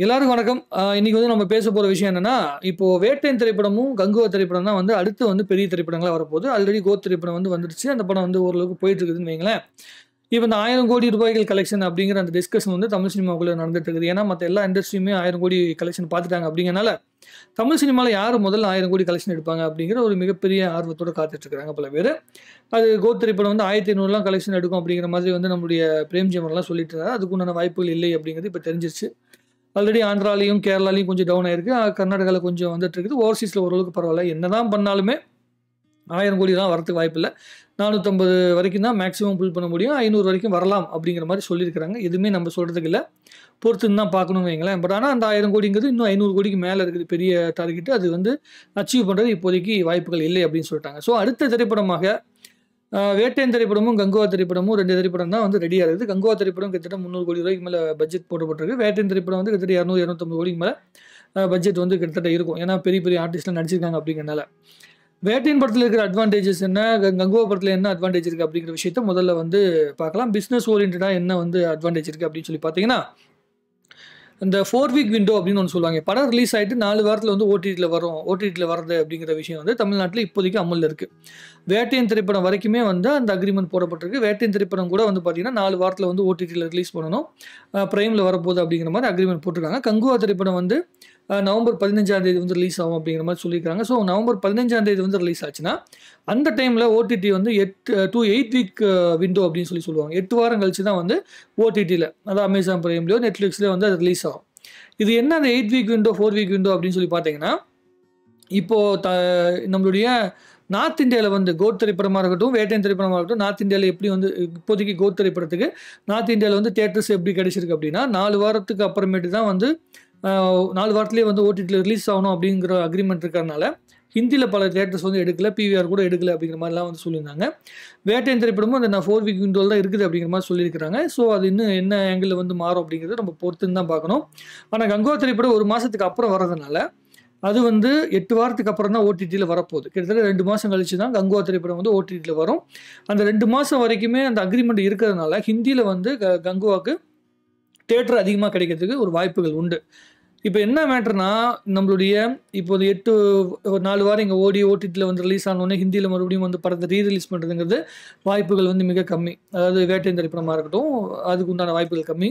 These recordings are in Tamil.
எல்லாருக்கும் வணக்கம். இன்னைக்கு வந்து நம்ம பேச போற விஷயம் என்னன்னா, இப்போ வேட்டையன் திரைப்படமும், கங்குவா திரைப்படம் தான் வந்து அடுத்து வந்து பெரிய திரைப்படங்களா வரப்போகுது. ஆல்ரெடி கோட் திரைப்படம் வந்து வந்துருச்சு. அந்த படம் வந்து ஓரளவுக்கு போயிட்டு இருக்குதுன்னு வைங்களேன். இப்ப இந்த ₹1000,00,00,000 கலெக்ஷன் அப்படிங்கிற அந்த டிஸ்கஷன் வந்து தமிழ் சினிமாக்குள்ள நடந்துட்டு இருக்குது. ஏன்னா, மத்த எல்லா இண்டஸ்ட்ரியுமே 1000,00,00,000 கலெக்ஷன் பார்த்துட்டாங்க அப்படிங்கிறனால, தமிழ் சினிமால யாரு முதல்ல 1000,00,00,000 கலெக்ஷன் எடுப்பாங்க அப்படிங்கிற ஒரு மிகப்பெரிய ஆர்வத்தோட காத்துட்டு இருக்காங்க பல பேரு. அது கோட் திரைப்படம் வந்து 1500 கலெக்ஷன் எடுக்கும் அப்படிங்கிற மாதிரி வந்து நம்முடைய பிரேம்ஜி அவர்கள்லாம் சொல்லிட்டு இருந்தாரு. அதுக்குண்டான வாய்ப்புகள் இல்லை அப்படிங்கிறது இப்ப தெரிஞ்சிருச்சு. ஆல்ரெடி ஆந்திராலயும், கேரளாலயும் கொஞ்சம் டவுன் ஆயிருக்கு. கர்நாடகால கொஞ்சம் வந்துட்டு இருக்குது. ஓவர்சீஸ்ல ஓரளவுக்கு பரவால்ல. என்னதான் பண்ணாலுமே 1000,00,00,000 வரதுக்கு வாய்ப்பில்ல. 450 வரைக்கும் தான் மேக்ஸிமம் புல் பண்ண முடியும். 500 வரைக்கும் வரலாம் அப்படிங்கிற மாரி சொல்லியிருக்கிறாங்க. எதுவுமே நம்ம சொல்றதுக்கு இல்ல. பொறுத்துன்னு தான் பார்க்கணும்னு வைங்களேன். பட் ஆனா அந்த 1000,00,00,000ங்கிறது இன்னும் 500,00,00,000க்கு மேல இருக்குது. பெரிய டார்கெட். அது வந்து அச்சீவ் பண்றது இப்போதைக்கு வாய்ப்புகள் இல்லை அப்படின்னு சொல்லிட்டாங்க. ஸோ அடுத்த திரைப்படமாக வேட்டையன் திரைப்படமும், கங்குவா திரைப்படமும் 2 திரைப்படம் தான் வந்து ரெடியா இருக்குது. கங்குவா திரைப்படம் கிட்டத்தட்ட ₹300,00,00,000 மேல பட்ஜெட் போடப்பட்டிருக்கு. வேட்டையன் திரைப்படம் வந்து கிட்டத்தட்ட 200, 250 மேல பட்ஜெட் வந்து கிட்டத்தட்ட இருக்கும். ஏன்னா பெரிய பெரிய ஆர்டிஸ்ட்லாம் நடிச்சிருக்காங்க அப்படிங்கிறனால. வேட்டையன் படத்துல இருக்கிற அட்வான்டேஜஸ் என்ன? கங்குவா படத்துல என்ன அட்வான்டேஜ் இருக்கு அப்படிங்கிற விஷயத்த முதல்ல வந்து பார்க்கலாம். பிசினஸ் ஓரியன்டடா என்ன வந்து அட்வான்டேஜ் இருக்கு அப்படின்னு சொல்லி பார்த்தீங்கன்னா, இந்த 4 வீக் விண்டோ அப்படின்னு ஒண்ணு சொல்லுவாங்க. படம் ரிலீஸ் ஆயிட்டு 4 வாரத்துல வந்து ஓடிடில வரும். ஓடிடில வரது அப்படிங்கிற விஷயம் வந்து தமிழ்நாட்டுல இப்போதைக்கு அமல்ல இருக்கு. வேட்டையன் திரைப்படம் வரைக்குமே வந்து அந்த அக்ரீமெண்ட் போடப்பட்டிருக்கு. வேட்டையன் திரைப்படம் கூட வந்து பார்த்தீங்கன்னா, 4 வாரத்துல வந்து ஓடிடில ரிலீஸ் பண்ணணும். பிரைம்ல வரப்போகுது அப்படிங்கிற மாரி அக்ரீமெண்ட் போட்டிருக்காங்க. கங்குவா திரைப்படம் வந்து நவம்பர் 15ஆம் தேதி வந்து ரிலீஸ் ஆகும் அப்படிங்கிற மாரி சொல்லியிருக்காங்க. ஸோ நவம்பர் 15ஆம் தேதி வந்து ரிலீஸ் ஆச்சுன்னா, அந்த டைம்ல ஓடிடி வந்து 8 வீக் விண்டோ அப்படின்னு சொல்லுவாங்க. 8 வாரம் கழிச்சு தான் வந்து ஓடிடில அதாவது அமேசான் பிரைம்லயோ, நெட்ஃபிளிக்ஸ்லயோ வந்து அது ரிலீஸ் ஆகும். இது என்ன அந்த 8 வீக் விண்டோ, 4 வீக் விண்டோ அப்படின்னு சொல்லி பார்த்தீங்கன்னா, இப்போ நம்மளுடைய நார்த் இந்தியால வந்து கோட் திரைப்படமா இருக்கட்டும், வேட்டையன் திரைப்படமா இருக்கட்டும், நார்த் இந்தியால எப்படி வந்து இப்போதைக்கு கோட் திரைப்படத்துக்கு நார்த் இந்தியால வந்து தியேட்டர்ஸ் எப்படி கிடைச்சிருக்கு அப்படின்னா, 4 வாரத்துக்கு அப்புறமேட்டு தான் வந்து 4 வாரத்திலேயே வந்து ஓடிடில ரிலீஸ் ஆகணும் அப்படிங்கிற அக்ரீமெண்ட் இருக்கிறனால, ஹிந்தியில பல தியேட்டர்ஸ் வந்து எடுக்கல. பிவிஆர் கூட எடுக்கல அப்படிங்கிற மாரிலாம் வந்து சொல்லியிருந்தாங்க. வேட்டையன் திரைப்படமும் அந்த 4 வீக் விண்டோல தான் இருக்குது அப்படிங்கிற மாரி சொல்லியிருக்கிறாங்க. ஸோ அது இன்னும் என்ன ஆங்கிள்ல வந்து மாறும் அப்படிங்கிறத நம்ம பொறுத்துன்னு தான் பார்க்கணும். ஆனா கங்குவா திரைப்படம் 1 மாசத்துக்கு அப்புறம் வரதுனால, அது வந்து 8 வாரத்துக்கு அப்புறம் தான் ஓடிடில வரப்போகுது. கிட்டத்தட்ட 2 மாசம் கழிச்சு தான் கங்குவா திரைப்படம் வந்து ஓடிடில வரும். அந்த 2 மாசம் வரைக்குமே அந்த அக்ரீமெண்ட் இருக்கிறதுனால, ஹிந்தியில வந்து கங்குவாக்கு தியேட்டர் அதிகமா கிடைக்கிறதுக்கு ஒரு வாய்ப்புகள் உண்டு. இப்ப என்ன மேட்டர்னா, நம்மளுடைய இப்போ 4 வாரம் இங்க ஓடி ஓடிடில வந்து ரிலீஸ் ஆனோனே ஹிந்தியில மறுபடியும் வந்து படத்த ரிலீஸ் பண்றதுங்கிறது வாய்ப்புகள் வந்து மிக கம்மி. அதாவது வேட்டையன் திரைப்படமா இருக்கட்டும், அதுக்கு உண்டான வாய்ப்புகள் கம்மி.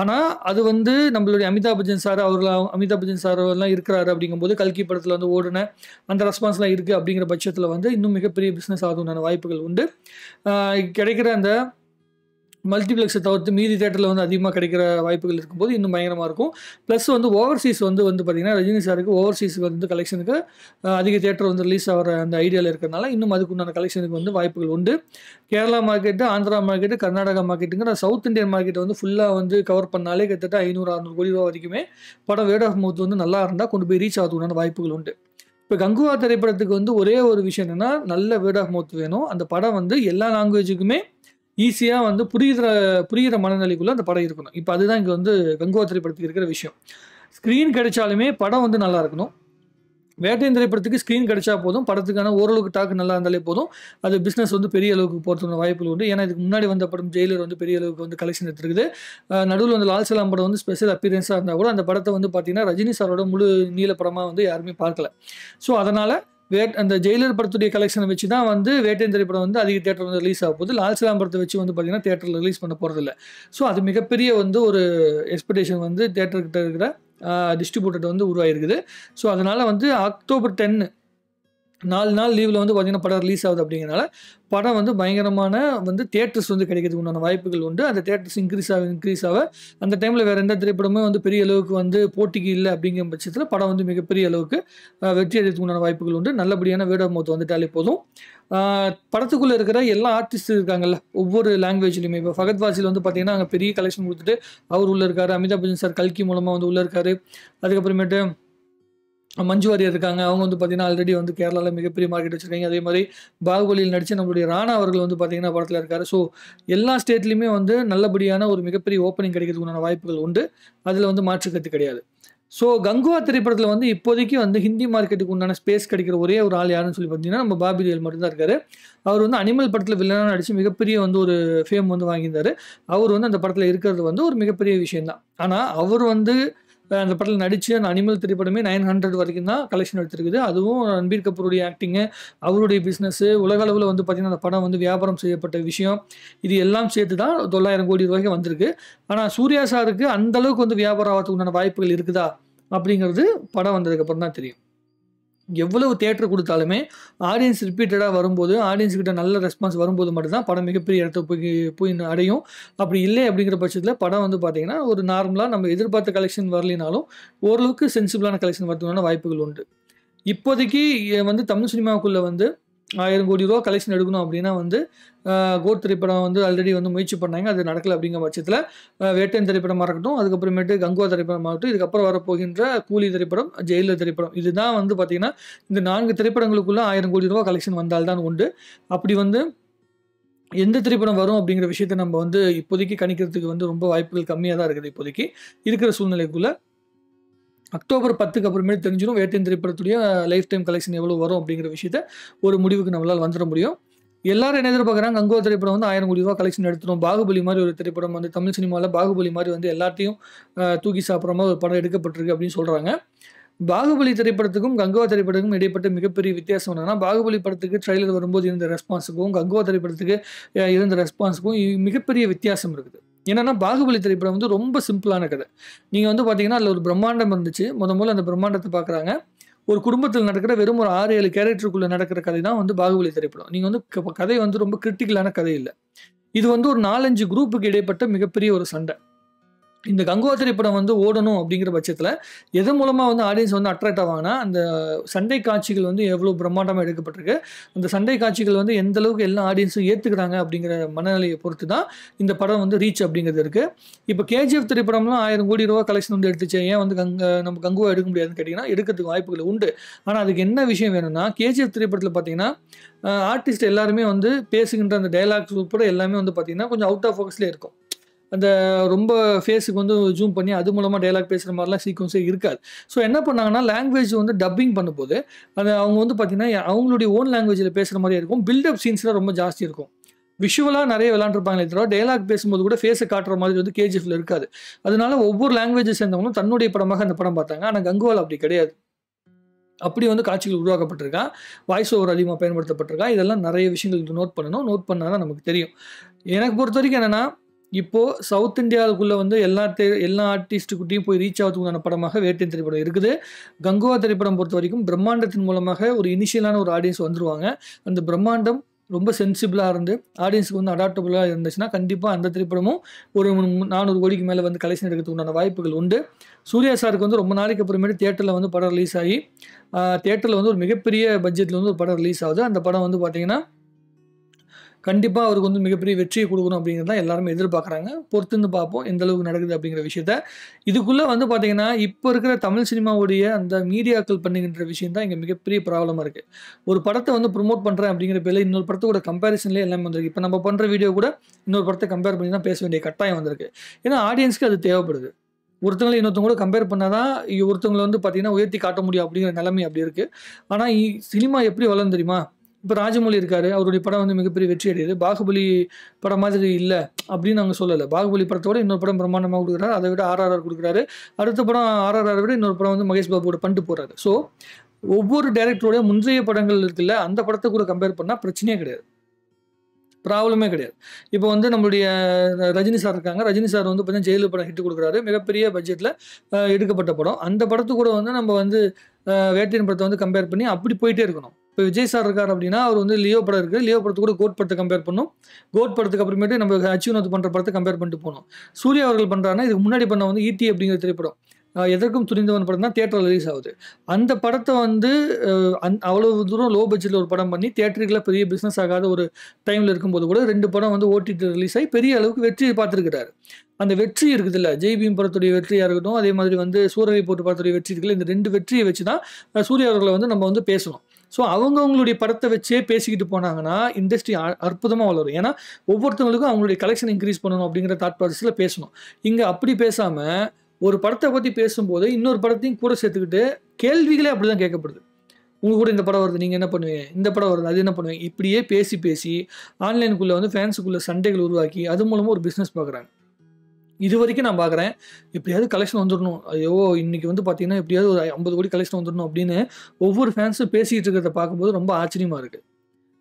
ஆனா, அது வந்து நம்மளுடைய அமிதாப் பச்சன் சார் அவர்லாம் இருக்கிறாரு அப்படிங்கும்போது, கல்கி படத்துல வந்து ஓடுன அந்த ரெஸ்பான்ஸ்லாம் இருக்கு அப்படிங்கிற பட்சத்துல வந்து இன்னும் மிகப்பெரிய பிசினஸ் ஆகுதுண்டான வாய்ப்புகள் உண்டு. கிடைக்கிற அந்த மல்டிப்ளெக்ஸை தவிர்த்து மீதி தியேட்டரில் வந்து அதிகமாக கிடைக்கிற வாய்ப்புகள் இருக்கும்போது இன்னும் பயங்கரமாக இருக்கும். ப்ளஸ் வந்து ஓவர்சீஸ் வந்து பார்த்தீங்கன்னா, ரஜினி சாருக்கு ஓவர்சீஸுக்கு வந்து கலெக்ஷனுக்கு அதிக தியேட்டர் வந்து ரிலீஸ் ஆகிற அந்த ஐடியாவில் இருக்கிறனால இன்னும் அதுக்குண்டான கலெக்ஷனுக்கு வந்து வாய்ப்புகள் உண்டு. கேரளா மார்க்கெட்டு, ஆந்திரா மார்க்கெட்டு, கர்நாடகா மார்க்கெட்டுங்கிற சவுத் இந்தியன் மார்க்கெட்டை வந்து ஃபுல்லாக வந்து கவர் பண்ணாலே கிட்டத்தட்ட 500, 600 கோடி ரூபா வரைக்குமே படம் வேர்ட் ஆஃப் மவுத் வந்து நல்லா இருந்தால் கொண்டு போய் ரீச் ஆகுதுக்கான வாய்ப்புகள் உண்டு. இப்போ கங்குவா திரைப்படத்துக்கு வந்து ஒரே ஒரு விஷயம் என்னென்னா, நல்ல வேர்ட் ஆஃப் மவுத் வேணும். அந்த படம் வந்து எல்லா லாங்குவேஜுக்குமே ஈஸியாக வந்து புரிகிற மனநிலைக்குள்ள அந்த படம் இருக்கணும். இப்போ அதுதான் இங்கே வந்து கங்குவா திரைப்படத்துக்கு இருக்கிற விஷயம். ஸ்க்ரீன் கிடைச்சாலுமே படம் வந்து நல்லா இருக்கணும். வேட்டையன் திரைப்படத்துக்கு ஸ்க்ரீன் கிடைச்சா போதும். படத்துக்கான ஓரளவுக்கு டாக்கு நல்லா இருந்தாலே போதும். அது பிஸ்னஸ் வந்து பெரிய அளவுக்கு போகிறதுக்கான வாய்ப்புகள் உண்டு. ஏன்னா இதுக்கு முன்னாடி வந்த படம் ஜெயிலர் வந்து பெரிய அளவுக்கு வந்து கலெக்ஷன் எடுத்துருக்குது. நடுவில் வந்து லால் சலாம் படம் வந்து ஸ்பெஷல் அப்பியரன்ஸாக இருந்தால் கூட அந்த படத்தை வந்து பார்த்தீங்கன்னா, ரஜினி சாரோட முழு நீள படமாக வந்து யாருமே பார்க்கல. ஸோ அதனால் அந்த ஜெயிலர் படத்துடைய கலெக்ஷனை வச்சு தான் வந்து வேட்டையன் திரைப்படம் வந்து அதிக தியேட்டர் வந்து ரிலீஸ் ஆக போகுது. லால் சலாம் படத்தை வச்சு வந்து பார்த்தீங்கன்னா தியேட்டரில் ரிலீஸ் பண்ண போகிறதில்ல. ஸோ அது மிகப்பெரிய வந்து ஒரு எக்ஸ்பெக்டேஷன் வந்து தியேட்டர்கிட்ட இருக்கிற டிஸ்ட்ரிபியூட்டர் வந்து உருவாயிருக்குது. ஸோ அதனால் வந்து அக்டோபர் 10 4 நாள் லீவில் வந்து பார்த்தீங்கன்னா படம் ரிலீஸ் ஆகுது அப்படிங்கிறனால படம் வந்து பயங்கரமான வந்து தியேட்டர்ஸ் வந்து கிடைக்கிறதுக்கு உண்டான வாய்ப்புகள் உண்டு. அந்த தியேட்டர்ஸ் இன்க்ரீஸ் ஆக அந்த டைமில் வேறு எந்த திரைப்படமும் வந்து பெரிய அளவுக்கு வந்து போட்டிக்கு இல்லை அப்படிங்கிற பட்சத்தில் படம் வந்து மிகப்பெரிய அளவுக்கு வெற்றி அடைறதுக்கு உண்டான வாய்ப்புகள் உண்டு. நல்லபடியான வேர்ட் ஆஃப் மவுத் வந்துட்டாலே போதும். படத்துக்குள்ளே இருக்கிற எல்லா ஆர்டிஸ்ட் இருக்காங்கல்ல, ஒவ்வொரு லாங்குவேஜ்லையுமே இப்போ ஃபகத் வாசில் வந்து பார்த்தீங்கன்னா அங்கே பெரிய கலெக்ஷன் கொடுத்துட்டு அவர் உள்ளே இருக்காரு. அமிதாப் பச்சன் சார் கல்கி மூலமாக வந்து உள்ளே இருக்காரு. அதுக்கப்புறமேட்டு மஞ்சு வாரியர் இருக்காங்க. அவங்க வந்து பார்த்தீங்கன்னா ஆல்ரெடி வந்து கேரளாவில் மிகப்பெரிய மார்க்கெட் வச்சிருக்காங்க. அதே மாதிரி பாகுபலியில் நடித்த நம்மளுடைய ராணா அவர்கள் வந்து பார்த்தீங்கன்னா படத்தில் இருக்காரு. ஸோ எல்லா ஸ்டேட்லையுமே வந்து நல்லபடியான ஒரு மிகப்பெரிய ஓப்பனிங் கிடைக்கிறதுக்கான வாய்ப்புகள் உண்டு. அதில் வந்து மாற்று கருத்து கிடையாது. ஸோ கங்குவா திரைப்படத்தில் வந்து இப்போதைக்கு வந்து ஹிந்தி மார்க்கெட்டுக்கு உண்டான ஸ்பேஸ் கிடைக்கிற ஒரே ஒரு ஆள் யாருன்னு சொல்லி பார்த்தீங்கன்னா, நம்ம பாபி தேயோல் மட்டும்தான் இருக்காரு. அவர் வந்து அனிமல் படத்தில் வில்லனாக நடித்து மிகப்பெரிய வந்து ஒரு ஃபேம் வந்து வாங்கியிருந்தார். அவர் வந்து அந்த படத்தில் இருக்கிறது வந்து ஒரு மிகப்பெரிய விஷயம் தான். ஆனால் அவர் வந்து அந்த படத்தில் நடித்து அந்த அனிமல் திரைப்படமே 900 வரைக்கும் தான் கலெக்ஷன் எடுத்திருக்குது. அதுவும் ரன்பீர் கபூருடைய ஆக்டிங்கு, அவருடைய பிஸ்னஸ்ஸு, உலக அளவில் வந்து பார்த்திங்கன்னா அந்த படம் வந்து வியாபாரம் செய்யப்பட்ட விஷயம், இது எல்லாம் சேர்த்து தான் 900 கோடி ரூபாய்க்கு வந்திருக்கு. ஆனால் சூர்யா சாருக்கு அந்தளவுக்கு வந்து வியாபாரம் ஆகிறதுக்கு உண்டான வாய்ப்புகள் இருக்குதா அப்படிங்கிறது படம் வந்ததுக்கப்புறம் தான் தெரியும். எவ்வளவு தியேட்டர் கொடுத்தாலுமே ஆடியன்ஸ் ரிப்பீட்டடாக வரும்போது, ஆடியன்ஸ் கிட்ட நல்ல ரெஸ்பான்ஸ் வரும்போது மட்டும்தான் படம் மிகப்பெரிய இடத்த போய் அடையும். அப்படி இல்லை அப்படிங்கிற பட்சத்தில் படம் வந்து பார்த்திங்கன்னா ஒரு நார்மலாக நம்ம எதிர்பார்த்த கலெக்ஷன் வரலினாலும் ஓரளவுக்கு சென்சிபிளான கலெக்ஷன் வரதுக்கான வாய்ப்புகள் உண்டு. இப்போதைக்கு வந்து தமிழ் சினிமாவுக்குள்ளே வந்து 1000 கோடி ரூபா கலெக்ஷன் எடுக்கணும் அப்படின்னா வந்து கோட் திரைப்படம் வந்து ஆல்ரெடி வந்து முயற்சி பண்ணாங்க. அது நடக்கலை அப்படிங்கிற பட்சத்தில் வேட்டையன் திரைப்படமாக இருக்கட்டும், அதுக்கப்புறமேட்டு கங்குவா திரைப்படமாகட்டும், இதுக்கப்புறம் வரப்போகின்ற கூலி திரைப்படம், ஜெயிலர் திரைப்படம், இதுதான் வந்து பார்த்திங்கன்னா இந்த 4 திரைப்படங்களுக்குள்ளே 1000 கோடி ரூபா கலெக்ஷன் வந்தால்தான் உண்டு. அப்படி வந்து எந்த திரைப்படம் வரும் அப்படிங்கிற விஷயத்தை நம்ம வந்து இப்போதைக்கு கணிக்கிறதுக்கு வந்து ரொம்ப வாய்ப்புகள் கம்மியாக தான் இருக்குது. இப்போதைக்கு இருக்கிற சூழ்நிலைக்குள்ளே அக்டோபர் 10க்கு அப்புறமேட்டு தெரிஞ்சிடும் வேட்டையன் திரைப்படத்துடைய லைஃப் டைம் கலெக்ஷன் எவ்வளோ வரும் அப்படிங்கிற விஷயத்த ஒரு முடிவுக்கு நம்மளால் வந்துட முடியும். எல்லாரும் என்ன எதிர்பார்க்குறாங்க, கங்குவா திரைப்படம் வந்து 1000 கோடி ரூபா கலெக்ஷன் எடுத்துரும், பாகுபலி மாதிரி ஒரு திரைப்படம் வந்து தமிழ் சினிமாவில் பாகுபலி மாதிரி வந்து எல்லாத்தையும் தூக்கி சாப்பிட்ற மாதிரி ஒரு படம் எடுக்கப்பட்டிருக்கு அப்படின்னு சொல்கிறாங்க. பாகுபலி திரைப்படத்துக்கும் கங்குவா திரைப்படத்துக்கும் இடைப்பட்ட மிகப்பெரிய வித்தியாசம் என்னன்னா, பாகுபலி படத்துக்கு ட்ரெய்லர் வரும்போது இருந்த ரெஸ்பான்ஸுக்கும் கங்குவா திரைப்படத்துக்கு இருந்த ரெஸ்பான்ஸுக்கும் மிகப்பெரிய வித்தியாசம் இருக்குது. என்னன்னா, பாகுபலி திரைப்படம் வந்து ரொம்ப சிம்பிளான கதை. நீங்கள் வந்து பார்த்தீங்கன்னா அதில் ஒரு பிரம்மாண்டம் இருந்துச்சு. முதல்ல அந்த பிரம்மாண்டத்தை பார்க்குறாங்க. ஒரு குடும்பத்தில் நடக்கிற வெறும் ஒரு 6-7 கேரக்டருக்குள்ளே நடக்கிற கதை தான் வந்து பாகுபலி திரைப்படம். நீங்கள் வந்து கதை வந்து ரொம்ப கிரிட்டிக்கலான கதை இல்லை. இது வந்து ஒரு 4-5 குரூப்புக்கு இடைப்பட்ட மிகப்பெரிய ஒரு சண்டை. இந்த கங்குவா திரைப்படம் வந்து ஓடணும் அப்படிங்கிற பட்சத்தில் எது மூலமாக வந்து ஆடியன்ஸ் வந்து அட்ராக்ட் ஆவாங்கன்னா, அந்த சண்டை காட்சிகள் வந்து எவ்வளோ பிரம்மாண்டமாக எடுக்கப்பட்டிருக்கு, அந்த சண்டை காட்சிகள் வந்து எந்த அளவுக்கு எல்லா ஆடியன்ஸும் ஏற்றுக்கிறாங்க அப்படிங்கிற மனநிலையை பொறுத்து தான் இந்த படம் வந்து ரீச் அப்படிங்கிறது இருக்குது. இப்போ கேஜிஎஃப் திரைப்படம்லாம் 1000 கோடி ரூபா கலெக்ஷன் வந்து எடுத்துச்சு, ஏன் வந்து நம்ம கங்குவா எடுக்க முடியாதுன்னு கேட்டிங்கன்னா, எடுக்கிறதுக்கு வாய்ப்புகள் உண்டு. ஆனால் அதுக்கு என்ன விஷயம் வேணும்னா, கேஜிஎஃப் திரைப்படத்தில் பார்த்தீங்கன்னா ஆர்டிஸ்ட் எல்லாருமே வந்து பேசுகின்ற அந்த டைலாக்ஸ் உட்பட எல்லாமே வந்து பார்த்தீங்கன்னா கொஞ்சம் அவுட் ஆஃப் ஃபோக்கஸ்லேயே இருக்கும். அந்த ரொம்ப ஃபேஸுக்கு வந்து ஜூம் பண்ணி அது மூலமாக டைலாக் பேசுகிற மாதிரிலாம் சீக்வன்ஸே இருக்காது. ஸோ என்ன பண்ணாங்கன்னா, லாங்குவேஜ் வந்து டப்பிங் பண்ணும்போது அது அவங்க வந்து பார்த்திங்கன்னா அவங்களுடைய ஓன் லாங்குவேஜில் பேசுகிற மாதிரி இருக்கும். பில்டப் சீன்ஸ்லாம் ரொம்ப ஜாஸ்தி இருக்கும். விஷுவலாக நிறைய விளாண்டுருப்பாங்களே தவிர டைலாக் பேசும்போது கூட ஃபேஸை காட்டுற மாதிரி வந்து கேஜிஎஃப்ல இருக்காது. அதனால ஒவ்வொரு லாங்குவேஜை சேர்ந்தவங்களும் தன்னுடைய படமாக அந்த படம் பார்த்தாங்க. ஆனால் கங்குவால் அப்படி கிடையாது. அப்படி வந்து காட்சிகள் உருவாக்கப்பட்டிருக்கா, வாய்ஸ் ஓவர் அதிகமாக பயன்படுத்தப்பட்டிருக்கா. இதெல்லாம் நிறைய விஷயங்கள் நோட் பண்ணணும். நோட் பண்ணால் தான் நமக்கு தெரியும். எனக்கு பொறுத்த வரைக்கும் என்னென்னா, இப்போது சவுத் இந்தியாவுக்குள்ளே வந்து எல்லா ஆர்டிஸ்ட்டுக்கிட்டையும் போய் ரீச் ஆகிறதுக்கான படமாக வேட்டையன் திரைப்படம் இருக்குது. கங்குவா திரைப்படம் பொறுத்த வரைக்கும் பிரம்மாண்டத்தின் மூலமாக ஒரு இனிஷியலான ஒரு ஆடியன்ஸ் வந்துருவாங்க. அந்த பிரம்மாண்டம் ரொம்ப சென்சிபிளாக இருந்து ஆடியன்ஸுக்கு வந்து அடாப்டபுளாக இருந்துச்சுன்னா கண்டிப்பாக அந்த திரைப்படமும் ஒரு 400 கோடிக்கு மேலே வந்து கலெக்ஷன் எடுக்கிறதுக்கு உண்டான வாய்ப்புகள் உண்டு. சூர்யா சாருக்கு வந்து ரொம்ப நாளைக்கு அப்புறமேட்டு தியேட்டரில் வந்து படம் ரிலீஸ் ஆகி தியேட்டரில் வந்து ஒரு மிகப்பெரிய பட்ஜெட்டில் வந்து ஒரு படம் ரிலீஸ் ஆகுது. அந்த படம் வந்து பார்த்திங்கன்னா கண்டிப்பாக அவருக்கு வந்து மிகப்பெரிய வெற்றியை கொடுக்கணும் அப்படிங்கிறது தான் எல்லாருமே எதிர்பார்க்குறாங்க. பொறுத்திருந்து பார்ப்போம் எந்த அளவுக்கு நடக்குது அப்படிங்கிற விஷயத்த. இதுக்குள்ளே வந்து பார்த்திங்கன்னா இப்போ இருக்கிற தமிழ் சினிமாவுடைய அந்த மீடியாக்கள் பண்ணுகின்ற விஷயம் தான் இங்கே மிகப்பெரிய ப்ராப்ளமாக இருக்குது. ஒரு படத்தை வந்து ப்ரொமோட் பண்ணுறேன் அப்படிங்கிற பேரில் இன்னொரு படத்தோட கம்பேரிசன்லேயே எல்லாமே வந்திருக்கு. இப்போ நம்ம பண்ணுற வீடியோ கூட இன்னொரு படத்தை கம்பேர் பண்ணி தான் பேச வேண்டிய கட்டாயம் வந்திருக்கு. ஏன்னா ஆடியன்ஸ்க்கு அது தேவைப்படுது. ஒருத்தவங்களை இன்னொருத்தவங்க கூட கம்பேர் பண்ணால் தான் ஒருத்தவங்களை வந்து பார்த்திங்கன்னா உயர்த்தி காட்ட முடியும் அப்படிங்கிற நிலைமை அப்படி இருக்குது. ஆனால் சினிமா எப்படி வளரும் தெரியுமா? இப்போ ராஜமௌழி இருக்கார், அவருடைய படம் வந்து மிகப்பெரிய வெற்றி அடையுது. பாகுபலி படம் மாதிரி இல்லை அப்படின்னு நாங்கள் சொல்லலை. பாகுபலி படத்தோட இன்னொரு படம் பிரம்மாண்டமாக கொடுக்குறாரு, அதை விட RRR கொடுக்குறாரு. அடுத்த படம் RRR விட இன்னொரு படம் வந்து மகேஷ் பாபுவோட பண்ணிட்டு போகிறாரு. ஸோ ஒவ்வொரு டைரக்டரோட முந்தைய படங்கள் இருக்குல்ல, அந்த படத்தை கூட கம்பேர் பண்ணால் பிரச்சனையே கிடையாது, ப்ராப்ளமே கிடையாது. இப்போ வந்து நம்மளுடைய ரஜினி சார் இருக்காங்க. ரஜினி சார் வந்து பார்த்தீங்கன்னா ஜெயிலர் படம் ஹிட் கொடுக்குறாரு, மிகப்பெரிய பட்ஜெட்டில் எடுக்கப்பட்ட படம். அந்த படத்து கூட வந்து நம்ம வந்து வேட்டையன் படத்தை வந்து கம்பேர் பண்ணி அப்படி போயிட்டே இருக்கணும். இப்போ விஜய் சார் இருக்கார் அப்படின்னா அவர் வந்து லியோ படம் இருக்குது, லியோ படத்து கூட கோட் படத்தை கம்பேர் பண்ணணும். கோட் படத்துக்கு அப்புறமேட்டு நம்ம அச்சுவினோத் பண்ணுற படத்தை கம்பேர் பண்ணிட்டு போகணும். சூர்யா அவர்கள் பண்ணுறாங்கன்னா இதுக்கு முன்னாடி பண்ண வந்து ஈட்டி அப்படிங்கிற திரைப்படம், எதற்கும் துணிந்தவன் படம் தான் தியேட்டரில் ரிலீஸ் ஆகுது. அந்த படத்தை வந்து அவ்வளோ தூரம் லோ பட்ஜெட்டில் ஒரு படம் பண்ணி தியேட்டருக்குலாம் பெரிய பிஸ்னஸ் ஆகாத ஒரு டைமில் இருக்கும்போது கூட 2 படம் வந்து ஓடிடி ரிலீஸ் ஆகி பெரிய அளவுக்கு வெற்றியை பார்த்துருக்கிறாரு. அந்த வெற்றி இருக்குதுல்ல, ஜெய் பீம் படத்துடைய வெற்றியாக இருக்கட்டும், அதே மாதிரி வந்து சூரரை போட்டு படத்துடைய வெற்றி இருக்குல்ல, இந்த 2 வெற்றியை வச்சு தான் சூர்யா அவர்களை வந்து நம்ம வந்து பேசணும். ஸோ அவங்கவுங்களுடைய படத்தை வச்சே பேசிக்கிட்டு போனாங்கன்னா இண்டஸ்ட்ரி அற்புதமாக வளரும். ஏன்னா ஒவ்வொருத்தவங்களுக்கும் அவங்களுடைய கலெக்ஷன் இன்க்ரீஸ் பண்ணணும் அப்படிங்கிற தாட் ப்ராசஸில் பேசணும். இங்கே அப்படி பேசாமல் ஒரு படத்தை பற்றி பேசும்போது இன்னொரு படத்தையும் கூட சேர்த்துக்கிட்டு கேள்விகளே அப்படி தான் கேட்கப்படுது. உங்கள் கூட இந்த படம் வருது, நீங்கள் என்ன பண்ணுவீங்க, இந்த படம் வருது அது என்ன பண்ணுவீங்க, இப்படியே பேசி ஆன்லைனுக்குள்ளே வந்து ஃபேன்ஸுக்குள்ளே சண்டைகள் உருவாக்கி அது மூலமாக ஒரு பிஸ்னஸ் பார்க்குறாங்க. இது வரைக்கும் நான் பார்க்குறேன். எப்படியாவது கலெக்ஷன் வந்துடணும். ஐயோ! இன்னைக்கு வந்து பார்த்தீங்கன்னா, எப்படியாவது ஒரு 50 கோடி கலெக்ஷன் வந்துடணும் அப்படின்னு ஒவ்வொரு ஃபேன்ஸும் பேசிட்டு இருக்கிறத பார்க்கும்போது ரொம்ப ஆச்சரியமா இருக்கு.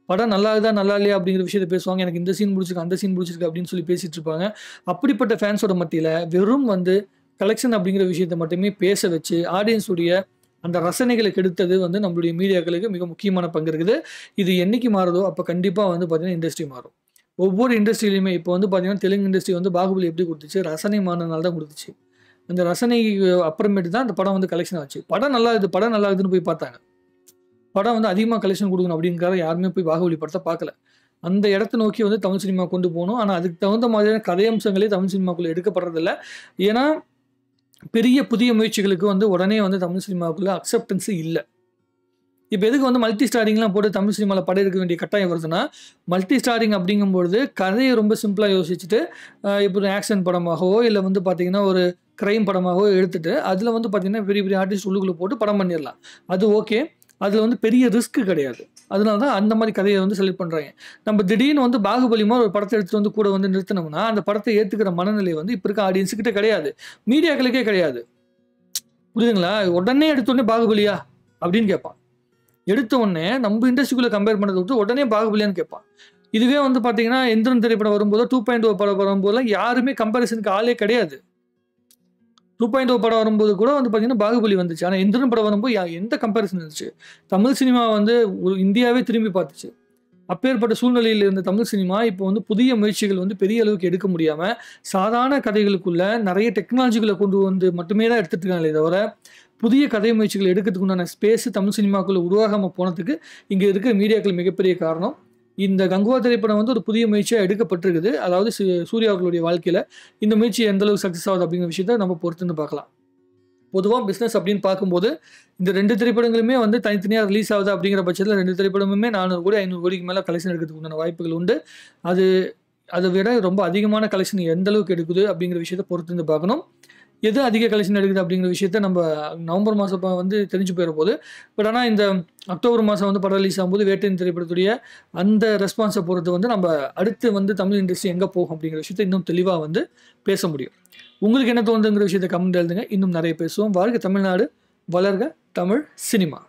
படம் நல்லா இருக்குதா, நல்லா இல்லையா அப்படிங்கிற விஷயத்த பேசுவாங்க. எனக்கு இந்த சீன் பிடிச்சிருக்கு, அந்த சீன் பிடிச்சிருக்கு அப்படின்னு சொல்லி பேசிட்டு இருப்பாங்க. அப்படிப்பட்ட ஃபேன்ஸோட மத்தியில வெறும் வந்து கலெக்ஷன் அப்படிங்கிற விஷயத்த மட்டுமே பேச வச்சு, ஆடியன்ஸ் உடைய அந்த ரசனைகளை கெடுத்தது வந்து நம்மளுடைய மீடியாக்களுக்கு மிக முக்கியமான பங்கு இருக்குது. இது என்னைக்கு மாறுதோ, அப்ப கண்டிப்பா வந்து பார்த்தீங்கன்னா, இண்டஸ்ட்ரி மாறும். ஒவ்வொரு இண்டஸ்ட்ரியிலுமே இப்போ வந்து பார்த்தீங்கன்னா, தெலுங்கு இண்டஸ்ட்ரி வந்து பாகுபலி எப்படி குடுத்துச்சு? ரசனை மாறுனனால தான் குடுத்துச்சு. அந்த ரசனைக்கு அப்புறமேட்டு தான் அந்த படம் வந்து கலெக்ஷன் ஆச்சு. படம் நல்லா இருக்குது, படம் நல்லா இருக்குதுன்னு போய் பார்த்தாங்க. படம் வந்து அதிகமா கலெக்ஷன் குடுக்கணும் அப்படிங்கிறதுக்காக யாருமே போய் பாகுபலி படத்த பார்க்கல. அந்த இடத்த நோக்கி வந்து தமிழ் சினிமா கொண்டு போணும். ஆனா, அதுக்கு தகுந்த மாதிரியான கதையம்சங்களே தமிழ் சினிமாக்குள்ள எடுக்கப்படுறதில்ல. ஏன்னா, பெரிய புதிய முயற்சிகளுக்கு வந்து உடனே வந்து தமிழ் சினிமாவுக்குள்ள அக்செப்டன்ஸ் இல்ல. இப்ப எதுக்கு வந்து மல்டி ஸ்டாரிங்லாம் போட்டு தமிழ் சினிமால படம் எடுக்க வேண்டிய கட்டாயம் வருதுன்னா, மல்டி ஸ்டாரிங் அப்படிங்கும்பொழுது கதைய ரொம்ப சிம்பிளா யோசிச்சுட்டு, இப்போ ஒரு ஆக்ஷன் படமாகவோ, இல்ல வந்து பார்த்தீங்கன்னா, ஒரு கிரைம் படமாகவோ எடுத்துட்டு, அதுல வந்து பார்த்தீங்கன்னா, பெரிய பெரிய ஆர்டிஸ்ட் உள்ளுக்குள்ள போட்டு படம் பண்ணிறலாம். அது ஓகே. அதுல வந்து பெரிய ரிஸ்க் கிடையாது. அதனால தான் அந்த மாரி கதைய வந்து செலக்ட் பண்றாங்க. நம்ம திடீர்னு வந்து பாகுபலி மாரி ஒரு படத்த எடுத்துட்டு வந்து கூட வந்து நிறுத்துனோம்னா, அந்த படத்த ஏத்துக்கிற மனநிலை வந்து இப்ப இருக்க ஆடியன்ஸ் கிட்ட கிடையாது. மீடியாக்களுக்கே கிடையாது. புரியுதுங்களா? உடனே எடுத்தோனே பாகுபலியா? அப்படின்னு கேட்பான். எடுத்த உடனே நம்ம இண்டஸ்ட்ரிக்குள்ள கம்பேர் பண்ணத விட்டு உடனே பாகுபலியான்னு கேட்பான். இதுவே வந்து பார்த்தீங்கன்னா, எந்திரன் திரைப்படம் வரும்போதோ, 2.0 படம் வரும்போதெல்லாம் யாருமே கம்பேரிசனுக்கு ஆளே கிடையாது. 2.0 படம் வரும்போது கூட வந்து பார்த்தீங்கன்னா, பாகுபலி வந்துச்சு. ஆனா எந்திரன் படம் வரும்போது எந்த கம்பேரிசன் இருந்துச்சு? தமிழ் சினிமா வந்து ஒரு இந்தியாவே திரும்பி பார்த்துச்சு. அப்பேற்பட்ட சூழ்நிலையில இருந்த தமிழ் சினிமா, இப்போ வந்து புதிய முயற்சிகள் வந்து பெரிய அளவுக்கு எடுக்க முடியாம, சாதாரண கதைகளுக்குள்ள நெறைய டெக்னாலஜிகள கொண்டு வந்து மட்டுமே தான் எடுத்துட்டு இருக்காங்களே தவிர, புதிய கதை முயற்சிகள் எடுக்கிறதுக்கு உண்டான ஸ்பேஸ் தமிழ் சினிமாக்குள்ள உருவாகாம போனதுக்கு, இங்க இருக்கிற மீடியாக்கள் மிகப்பெரிய காரணம். இந்த கங்குவா திரைப்படம் வந்து ஒரு புதிய முயற்சியா எடுக்கப்பட்டிருக்குது. அதாவது சூர்யா அவர்களுடைய வாழ்க்கையில இந்த முயற்சி எந்த அளவுக்கு சக்சஸ் ஆகுது அப்படிங்கிற விஷயத்த நம்ம பொறுத்திருந்து பார்க்கலாம். பொதுவா பிசினஸ் அப்படின்னு பார்க்கும்போது, இந்த 2 திரைப்படங்களுமே வந்து தனித்தனியா ரிலீஸ் ஆகுது அப்படிங்கிற பட்சத்தில 2 திரைப்படமுமே 400 கோடி, 500 கோடிக்கு மேல கலெக்ஷன் எடுக்கிறதுக்கு உண்டான வாய்ப்புகள் உண்டு. அது அத விட ரொம்ப அதிகமான கலெக்ஷன் எந்த அளவுக்கு எடுக்குது அப்படிங்கிற விஷயத்த பொறுத்திருந்து பார்க்கணும். எது அதிக கலெக்ஷன் எடுக்குது அப்படிங்கிற விஷயத்த நம்ம நவம்பர் மாசம் வந்து தெரிஞ்சு போயிற போது. பட் ஆனா இந்த அக்டோபர் மாசம் வந்து படம் ரிலீஸ் ஆகும்போது வேட்டையன் திரைப்படத்துடைய அந்த ரெஸ்பான்ஸ பொறுத்து வந்து நம்ம அடுத்து வந்து தமிழ் இண்டஸ்ட்ரி எங்க போகும் அப்படிங்கிற விஷயத்த இன்னும் தெளிவா வந்து பேச முடியும். உங்களுக்கு என்ன தோணுதுங்கிற விஷயத்த கமெண்ட் எழுதுங்க. இன்னும் நெறைய பேசுவோம். வாழ்க தமிழ்நாடு! வளர்க தமிழ் சினிமா!